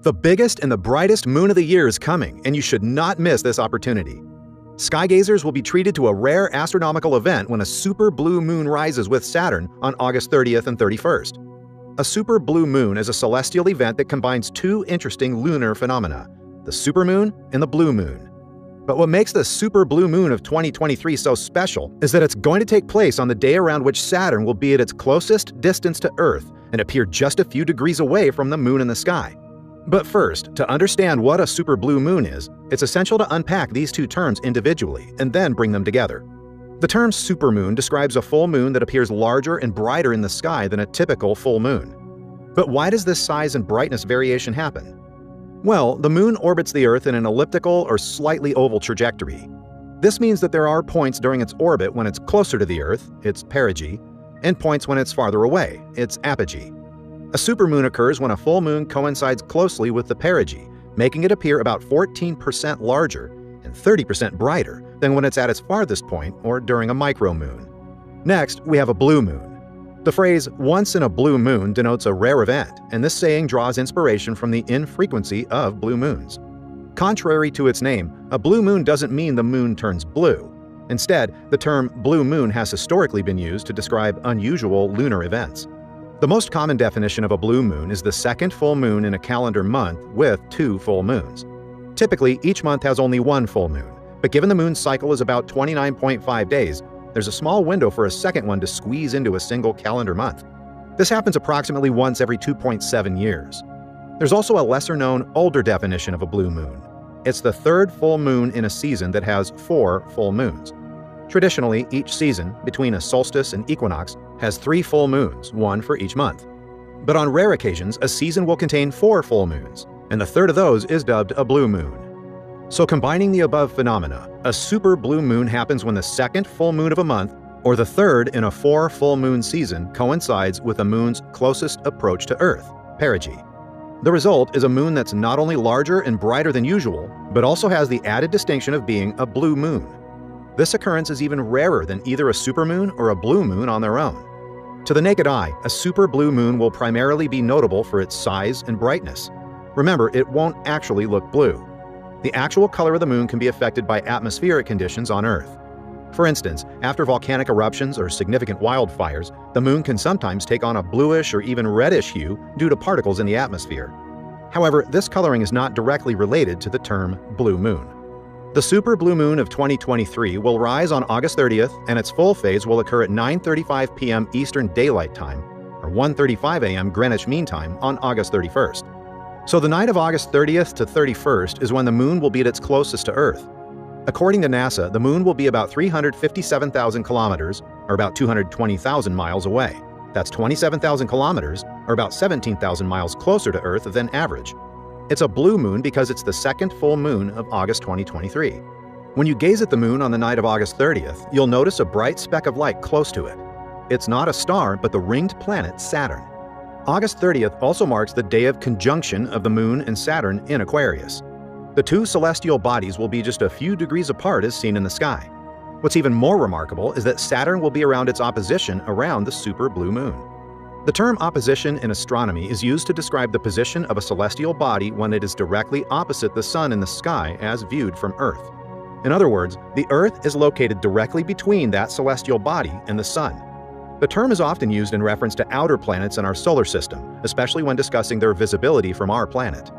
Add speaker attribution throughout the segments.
Speaker 1: The biggest and the brightest moon of the year is coming, and you should not miss this opportunity. Skygazers will be treated to a rare astronomical event when a super blue moon rises with Saturn on August 30th and 31st. A super blue moon is a celestial event that combines two interesting lunar phenomena, the supermoon and the blue moon. But what makes the super blue moon of 2023 so special is that it's going to take place on the day around which Saturn will be at its closest distance to Earth and appear just a few degrees away from the moon in the sky. But first, to understand what a super blue moon is, it's essential to unpack these two terms individually and then bring them together. The term supermoon describes a full moon that appears larger and brighter in the sky than a typical full moon. But why does this size and brightness variation happen? Well, the moon orbits the Earth in an elliptical or slightly oval trajectory. This means that there are points during its orbit when it's closer to the Earth, its perigee, and points when it's farther away, its apogee. A supermoon occurs when a full moon coincides closely with the perigee, making it appear about 14% larger and 30% brighter than when it's at its farthest point or during a micromoon. Next, we have a blue moon. The phrase "once in a blue moon" denotes a rare event, and this saying draws inspiration from the infrequency of blue moons. Contrary to its name, a blue moon doesn't mean the moon turns blue. Instead, the term blue moon has historically been used to describe unusual lunar events. The most common definition of a blue moon is the second full moon in a calendar month with two full moons. Typically, each month has only one full moon, but given the moon's cycle is about 29.5 days, there's a small window for a second one to squeeze into a single calendar month. This happens approximately once every 2.7 years. There's also a lesser-known, older definition of a blue moon. It's the third full moon in a season that has 4 full moons. Traditionally, each season, between a solstice and equinox, has 3 full moons, one for each month. But on rare occasions, a season will contain 4 full moons, and the third of those is dubbed a blue moon. So combining the above phenomena, a super blue moon happens when the second full moon of a month, or the third in a 4 full moon season, coincides with a moon's closest approach to Earth, perigee. The result is a moon that's not only larger and brighter than usual, but also has the added distinction of being a blue moon. This occurrence is even rarer than either a supermoon or a blue moon on their own. To the naked eye, a super blue moon will primarily be notable for its size and brightness. Remember, it won't actually look blue. The actual color of the moon can be affected by atmospheric conditions on Earth. For instance, after volcanic eruptions or significant wildfires, the moon can sometimes take on a bluish or even reddish hue due to particles in the atmosphere. However, this coloring is not directly related to the term blue moon. The super blue moon of 2023 will rise on August 30th, and its full phase will occur at 9:35 p.m. Eastern Daylight Time, or 1:35 a.m. Greenwich Mean Time on August 31st. So the night of August 30th to 31st is when the moon will be at its closest to Earth. According to NASA, the moon will be about 357,000 kilometers, or about 220,000 miles away. That's 27,000 kilometers, or about 17,000 miles closer to Earth than average. It's a blue moon because it's the second full moon of August 2023. When you gaze at the moon on the night of August 30th, you'll notice a bright speck of light close to it. It's not a star, but the ringed planet Saturn. August 30th also marks the day of conjunction of the moon and Saturn in Aquarius. The two celestial bodies will be just a few degrees apart as seen in the sky. What's even more remarkable is that Saturn will be around its opposition around the super blue moon. The term opposition in astronomy is used to describe the position of a celestial body when it is directly opposite the sun in the sky as viewed from Earth. In other words, the Earth is located directly between that celestial body and the sun. The term is often used in reference to outer planets in our solar system, especially when discussing their visibility from our planet.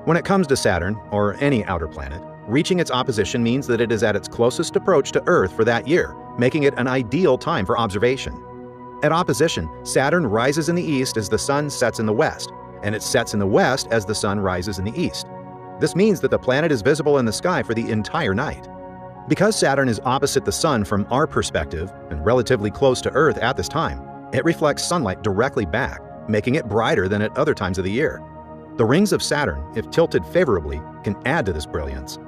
Speaker 1: When it comes to Saturn, or any outer planet, reaching its opposition means that it is at its closest approach to Earth for that year, making it an ideal time for observation. At opposition, Saturn rises in the east as the sun sets in the west, and it sets in the west as the sun rises in the east. This means that the planet is visible in the sky for the entire night. Because Saturn is opposite the sun from our perspective and relatively close to Earth at this time, it reflects sunlight directly back, making it brighter than at other times of the year. The rings of Saturn, if tilted favorably, can add to this brilliance.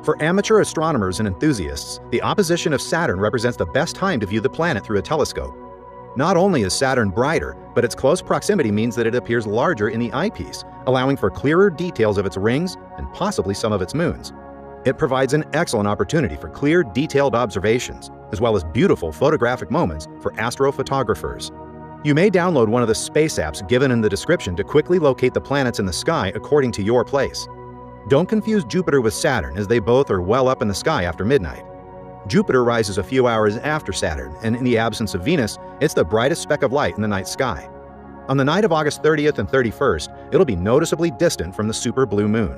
Speaker 1: For amateur astronomers and enthusiasts, the opposition of Saturn represents the best time to view the planet through a telescope. Not only is Saturn brighter, but its close proximity means that it appears larger in the eyepiece, allowing for clearer details of its rings and possibly some of its moons. It provides an excellent opportunity for clear, detailed observations, as well as beautiful photographic moments for astrophotographers. You may download one of the space apps given in the description to quickly locate the planets in the sky according to your place. Don't confuse Jupiter with Saturn, as they both are well up in the sky after midnight. Jupiter rises a few hours after Saturn, and in the absence of Venus, it's the brightest speck of light in the night sky. On the night of August 30th and 31st, it'll be noticeably distant from the super blue moon.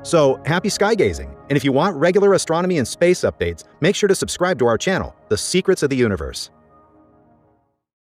Speaker 1: So, happy sky gazing! And if you want regular astronomy and space updates, make sure to subscribe to our channel, The Secrets of the Universe.